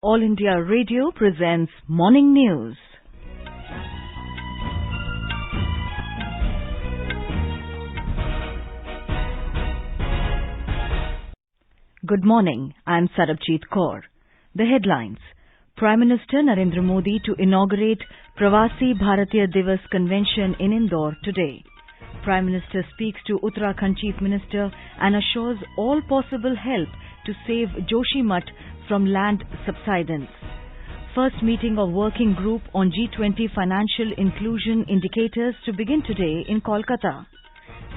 All India Radio presents Morning News. Good morning, I am Sarabjit Kaur. The headlines. Prime Minister Narendra Modi to inaugurate Pravasi Bharatiya Divas convention in Indore today. Prime Minister speaks to Uttarakhand Chief Minister and assures all possible help to save Joshimath from land subsidence. First meeting of working group on G20 Financial Inclusion Indicators to begin today in Kolkata.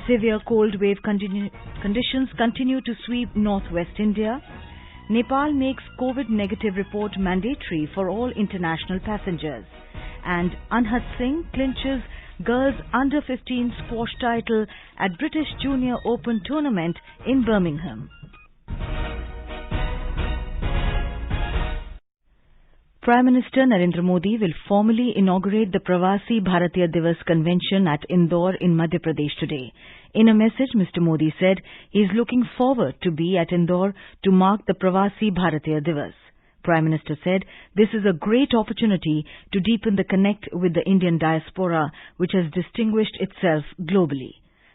Severe cold wave conditions continue to sweep northwest India. Nepal makes COVID negative report mandatory for all international passengers. And Anahat Singh clinches girls under 15 squash title at British Junior Open tournament in Birmingham. Prime Minister Narendra Modi will formally inaugurate the Pravasi Bharatiya Divas convention at Indore in Madhya Pradesh today. In a message, Mr. Modi said he is looking forward to be at Indore to mark the Pravasi Bharatiya Divas. Prime Minister said this is a great opportunity to deepen the connect with the Indian diaspora, which has distinguished itself globally.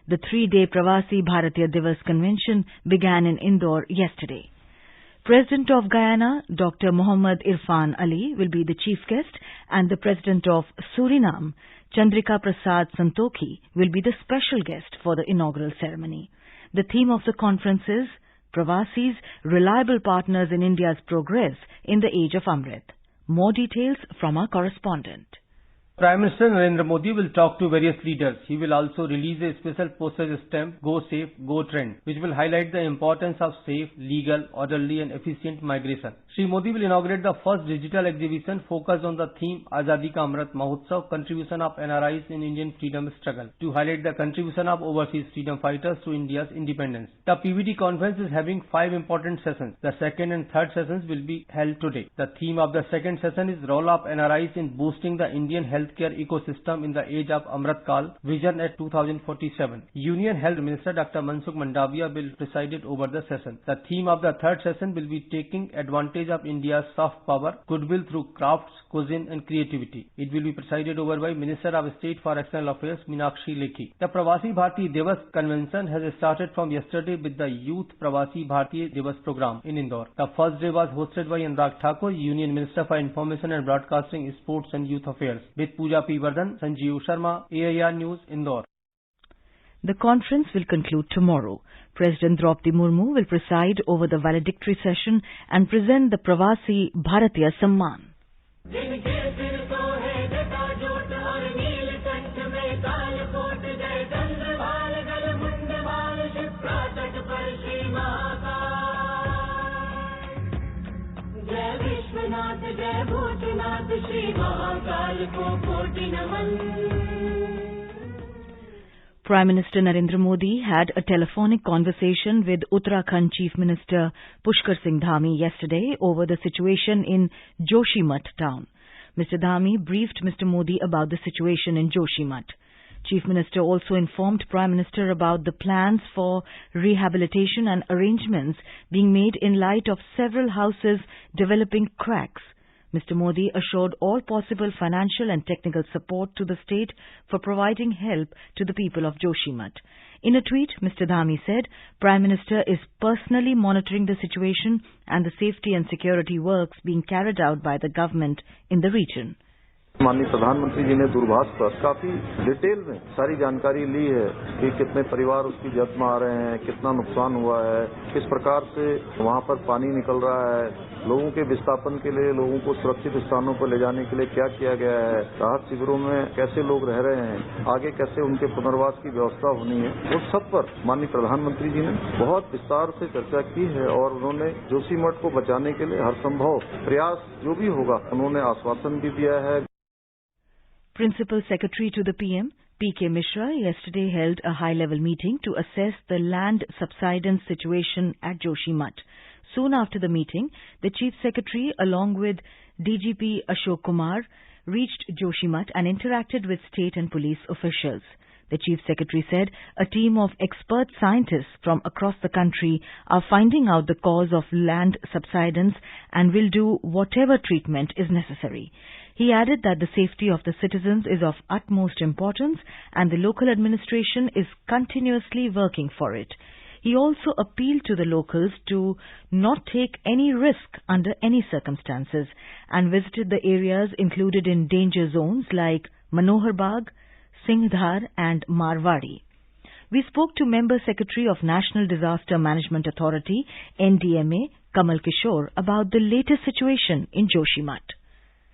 The three-day Pravasi Bharatiya Divas convention began in Indore yesterday. President of Guyana, Dr. Mohammad Irfan Ali, will be the chief guest, and the President of Suriname, Chandrika Prasad Santokhi, will be the special guest for the inaugural ceremony. The theme of the conference is Pravasis, Reliable Partners in India's Progress in the Age of Amrit. More details from our correspondent. Prime Minister Narendra Modi will talk to various leaders. He will also release a special postage stamp, Go Safe, Go Trend, which will highlight the importance of safe, legal, orderly and efficient migration. Shri Modi will inaugurate the first digital exhibition focused on the theme Azadi Ka Amrit Mahotsav, Contribution of NRIs in Indian Freedom Struggle, to highlight the contribution of overseas freedom fighters to India's independence. The PVD conference is having 5 important sessions. The second and third sessions will be held today. The theme of the second session is Role of NRIs in Boosting the Indian Healthcare Ecosystem in the Age of Amrit Kal, Vision at 2047. Union Health Minister Dr. Mansukh Mandavia will preside over the session. The theme of the third session will be Taking Advantage of India's Soft Power, Goodwill through Crafts, Cuisine and Creativity. It will be presided over by Minister of State for External Affairs Meenakshi Lekhi. The Pravasi Bharatiya Divas convention has started from yesterday with the Youth Pravasi Bharatiya Divas program in Indore. The first day was hosted by Anurag Thakur, Union Minister for Information and Broadcasting, Sports and Youth Affairs, with Pooja P. Vardhan, Sanjeev Sharma, AIR News, Indore. The conference will conclude tomorrow. President Draupadi Murmu will preside over the valedictory session and present the Pravasi Bharatiya Samman. Prime Minister Narendra Modi had a telephonic conversation with Uttarakhand Chief Minister Pushkar Singh Dhami yesterday over the situation in Joshimath town. Mr. Dhami briefed Mr. Modi about the situation in Joshimath. Chief Minister also informed Prime Minister about the plans for rehabilitation and arrangements being made in light of several houses developing cracks. Mr. Modi assured all possible financial and technical support to the state for providing help to the people of Joshimath. In a tweet, Mr. Dhami said, Prime Minister is personally monitoring the situation and the safety and security works being carried out by the government in the region. माननीय प्रधानमंत्री जी ने दूरभाष पर काफी detail में सारी जानकारी ली है कि कितने परिवार उसकी जद में आ रहे हैं, कितना नुकसान हुआ है, किस प्रकार से वहां पर पानी निकल रहा है, लोगों के विस्थापन के लिए, लोगों को सुरक्षित स्थानों पर ले जाने के लिए क्या किया गया है, राहत शिविरों में कैसे लोग रह रहे हैं, आगे कैसे उनके पुनर्वास की व्यवस्था होनी है, उस सब पर माननीय प्रधानमंत्री जी ने बहुत विस्तार से चर्चा की है और उन्होंने जोशीमठ को बचाने के लिए हर संभव प्रयास जो भी होगा उन्होंने आश्वासन भी दिया है. Principal Secretary to the PM, P.K. Mishra, yesterday held a high-level meeting to assess the land subsidence situation at Joshimath. Soon after the meeting, the Chief Secretary, along with DGP Ashok Kumar, reached Joshimath and interacted with state and police officials. The Chief Secretary said a team of expert scientists from across the country are finding out the cause of land subsidence and will do whatever treatment is necessary. He added that the safety of the citizens is of utmost importance and the local administration is continuously working for it. He also appealed to the locals to not take any risk under any circumstances and visited the areas included in danger zones like Manohar Bagh, Singhdar and Marwadi. We spoke to Member Secretary of National Disaster Management Authority, NDMA, Kamal Kishore, about the latest situation in Joshimath.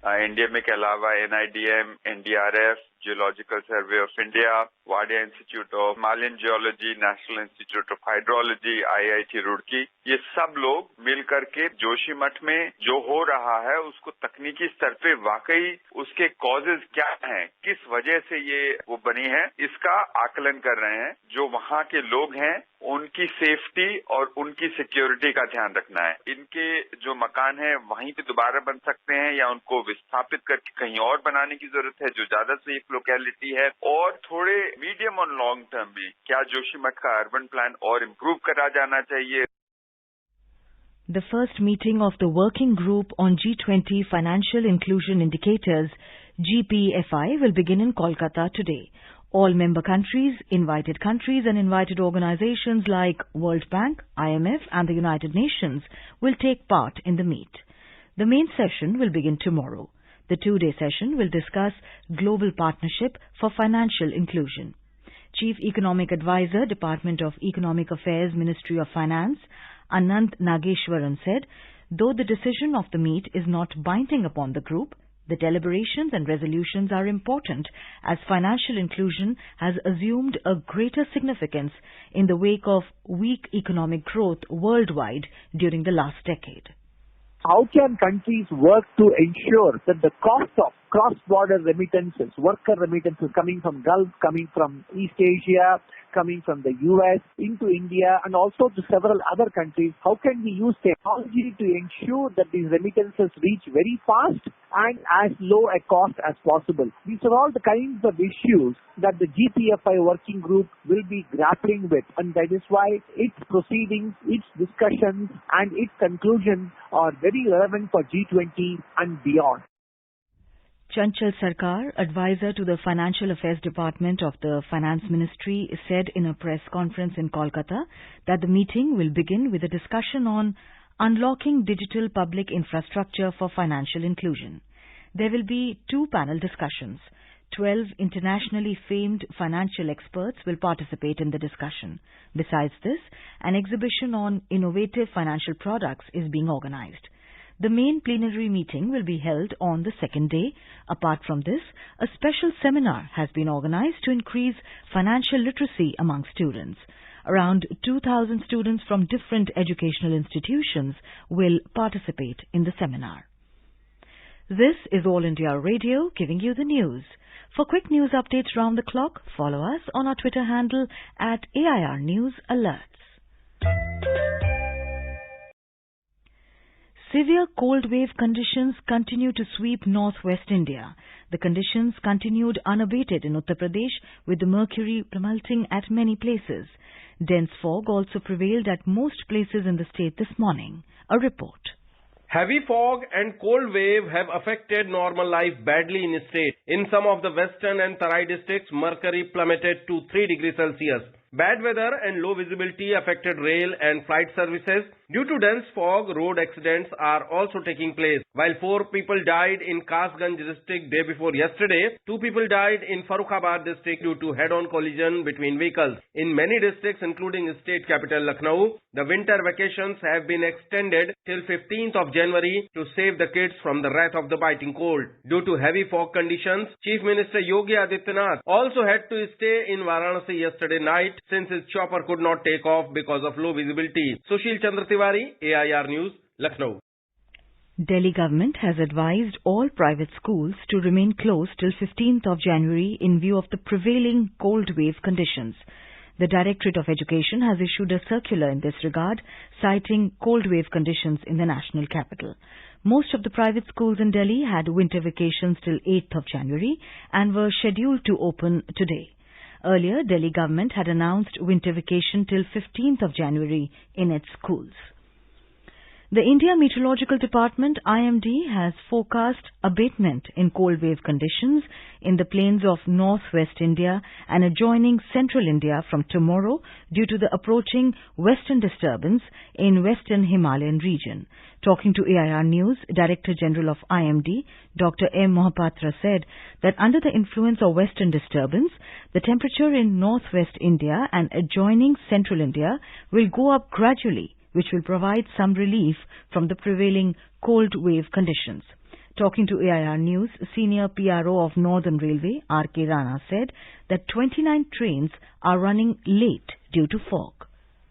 NDMA के अलावा NIDM, NDRF, Geological Survey of India, Wadia institute of marlin geology, national institute of hydrology, IIT Roorkee, ये सब लोग मिलकर के जोशीमठ में जो हो रहा है उसको तकनीकी स्तर पे वाकई उसके कॉजेज क्या हैं, किस वजह से ये वो बनी है, इसका आकलन कर रहे हैं. जो वहाँ के लोग हैं उनकी सेफ्टी और उनकी सिक्योरिटी का ध्यान रखना है. इनके जो मकान हैं वहीं पे दोबारा बन सकते हैं या उनको विस्थापित करके कहीं और बनाने की जरूरत है जो ज्यादा सेफ लोकेलिटी है. और थोड़े मीडियम और लॉन्ग टर्म में क्या जोशीमठ का अर्बन प्लान और इम्प्रूव करा जाना चाहिए. The first meeting of the Working Group on G20 Financial Inclusion Indicators, GPFI, will begin in Kolkata today. All member countries, invited organizations like World Bank, IMF and the United Nations will take part in the meet. The main session will begin tomorrow. The two-day session will discuss global partnership for financial inclusion. Chief Economic Advisor, Department of Economic Affairs, Ministry of Finance, Anand Nageshwaran said, though the decision of the meet is not binding upon the group, the deliberations and resolutions are important as financial inclusion has assumed a greater significance in the wake of weak economic growth worldwide during the last decade. How can countries work to ensure that the cost of cross-border remittances, worker remittances coming from Gulf, coming from East Asia, coming from the US into India and also to several other countries, how can we use technology to ensure that these remittances reach very fast and as low a cost as possible? These are all the kinds of issues that the GPFI working group will be grappling with, and that is why its proceedings, its discussions and its conclusions are very relevant for G20 and beyond. Chanchal Sarkar, advisor to the Financial Affairs Department of the Finance Ministry, said in a press conference in Kolkata that the meeting will begin with a discussion on unlocking digital public infrastructure for financial inclusion. There will be two panel discussions. 12 internationally famed financial experts will participate in the discussion. Besides this, an exhibition on innovative financial products is being organized. The main plenary meeting will be held on the second day. Apart from this, a special seminar has been organized to increase financial literacy among students. Around 2,000 students from different educational institutions will participate in the seminar. This is All India Radio giving you the news. For quick news updates round the clock, follow us on our Twitter handle at AIR News Alerts. Severe cold wave conditions continue to sweep northwest India. The conditions continued unabated in Uttar Pradesh, with the mercury melting at many places. Dense fog also prevailed at most places in the state this morning. A report. Heavy fog and cold wave have affected normal life badly in the state. In some of the western and Tarai districts, mercury plummeted to 3 degrees Celsius. Bad weather and low visibility affected rail and flight services. Due to dense fog, road accidents are also taking place. While 4 people died in Kasganj district day before yesterday, 2 people died in Farrukhabad district due to head-on collision between vehicles. In many districts, including state capital Lucknow, the winter vacations have been extended till 15th of January to save the kids from the wrath of the biting cold. Due to heavy fog conditions, Chief Minister Yogi Adityanath also had to stay in Varanasi yesterday night since his chopper could not take off because of low visibility. Sushil Chandra Tiwari, AIR News, Lucknow. Delhi government has advised all private schools to remain closed till 15th of January in view of the prevailing cold wave conditions. The Directorate of Education has issued a circular in this regard, citing cold wave conditions in the national capital. Most of the private schools in Delhi had winter vacations till 8th of January and were scheduled to open today. Earlier, Delhi government had announced winter vacation till 15th of January in its schools. The India Meteorological Department IMD has forecast abatement in cold wave conditions in the plains of northwest India and adjoining central India from tomorrow due to the approaching western disturbance in western Himalayan region. Talking to AIR News, Director General of IMD, Dr. M. Mohapatra said that under the influence of western disturbance, the temperature in northwest India and adjoining central India will go up gradually, which will provide some relief from the prevailing cold wave conditions. Talking to AIR News, Senior PRO of Northern Railway, R.K. Rana, said that 29 trains are running late due to fog.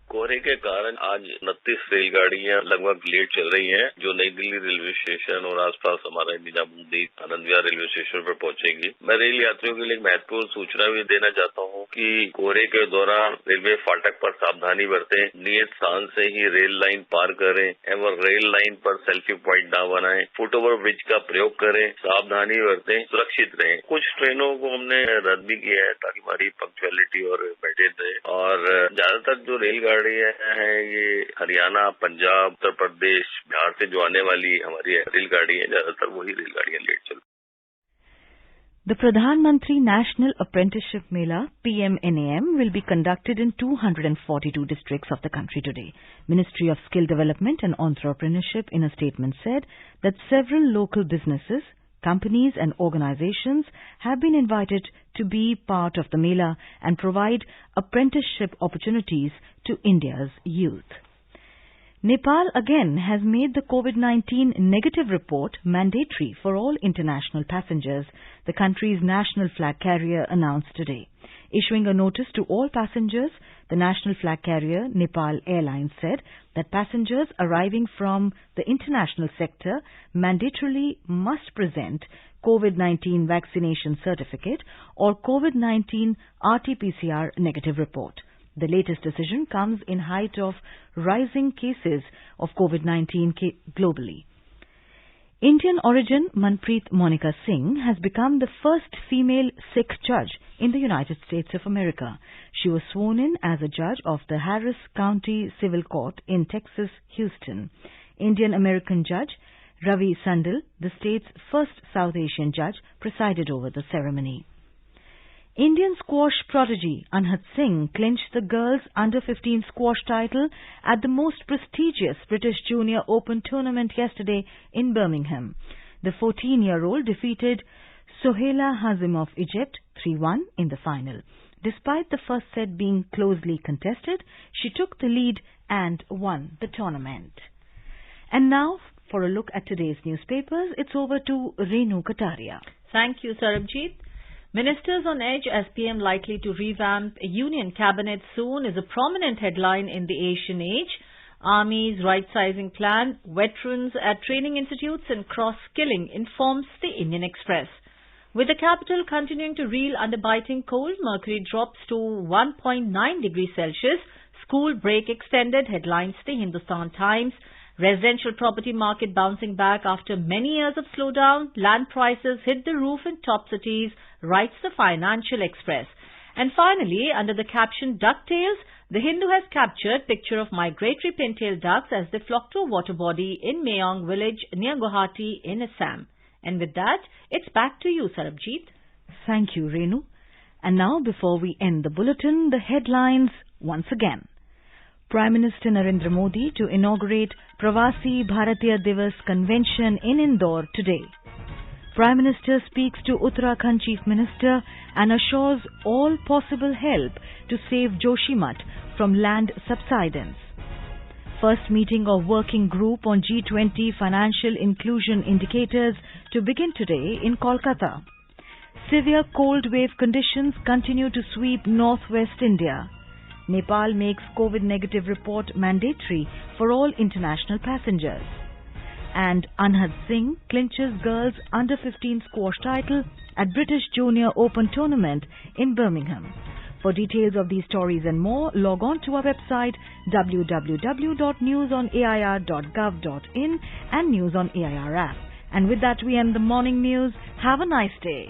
कोहरे के कारण आज 29 रेलगाड़ियां लगभग late चल रही हैं, जो नई दिल्ली रेलवे स्टेशन और आसपास हमारा निजामुद्दीन आनंद विहार रेलवे स्टेशन पर पहुंचेंगी। मैं रेल यात्रियों के लिए एक महत्वपूर्ण सूचना भी देना चाहता हूं कि कोहरे के दौरान रेलवे फाटक पर सावधानी बरतें, नियत स्थान से ही रेल लाइन पार करें एवं रेल लाइन पर सेल्फी प्वाइंट न बनाएं, फुटओवर ब्रिज का प्रयोग करें, सावधानी बरतें, सुरक्षित रहें। कुछ ट्रेनों को हमने रद्द भी किया है ताकि हमारी पंक्चुअलिटी और मेंटेन रहे और ज्यादातर जो रेलगाड़ी है ये हरियाणा, पंजाब, उत्तर प्रदेश, बिहार से जो आने वाली हमारी रेलगाड़ी है, ज्यादातर वही रेलगाड़ियां लेट चल। The Pradhan Mantri National Apprenticeship Mela (PMNAM) will be conducted in 242 districts of the country today. Ministry of Skill Development and Entrepreneurship in a statement said that several local businesses, companies and organizations have been invited to be part of the Mela and provide apprenticeship opportunities to India's youth. Nepal again has made the COVID-19 negative report mandatory for all international passengers, the country's national flag carrier announced today. Issuing a notice to all passengers, the national flag carrier Nepal Airlines said that passengers arriving from the international sector mandatorily must present COVID-19 vaccination certificate or COVID-19 RT-PCR negative report. The latest decision comes in height of rising cases of COVID-19 globally. Indian origin Manpreet Monica Singh has become the first female Sikh judge in the United States of America. She was sworn in as a judge of the Harris County Civil Court in Texas, Houston. Indian-American judge Ravi Sandil, the state's first South Asian judge, presided over the ceremony. Indian squash prodigy Anahat Singh clinched the girls under-15 squash title at the most prestigious British Junior Open tournament yesterday in Birmingham. The 14-year-old defeated Sohaila Hazim of Egypt 3-1 in the final. Despite the first set being closely contested, she took the lead and won the tournament. And now, for a look at today's newspapers, it's over to Renu Kataria. Thank you, Sarabjit. Ministers on edge as PM likely to revamp a union cabinet soon is a prominent headline in the Asian age. Army's right-sizing plan, veterans at training institutes and cross-skilling informs the Indian Express. With the capital continuing to reel under biting cold, mercury drops to 1.9 degrees Celsius. School break extended, headlines the Hindustan Times. Residential property market bouncing back after many years of slowdown. Land prices hit the roof in top cities, writes the Financial Express. And finally, under the caption DuckTales, the Hindu has captured picture of migratory pintail ducks as they flock to a water body in Meong village near Guwahati in Assam. And with that, it's back to you, Sarabjit. Thank you, Renu. And now, before we end the bulletin, the headlines once again. Prime Minister Narendra Modi to inaugurate Pravasi Bharatiya Divas convention in Indore today. Prime Minister speaks to Uttarakhand Chief Minister and assures all possible help to save Joshimath from land subsidence. First meeting of working group on G20 Financial Inclusion Indicators to begin today in Kolkata. Severe cold wave conditions continue to sweep northwest India. Nepal makes COVID negative report mandatory for all international passengers. And Anahat Singh clinches girls under-15 squash title at British Junior Open tournament in Birmingham. For details of these stories and more, log on to our website www.newsonair.gov.in and News on AIR app. And with that, we end the morning news. Have a nice day.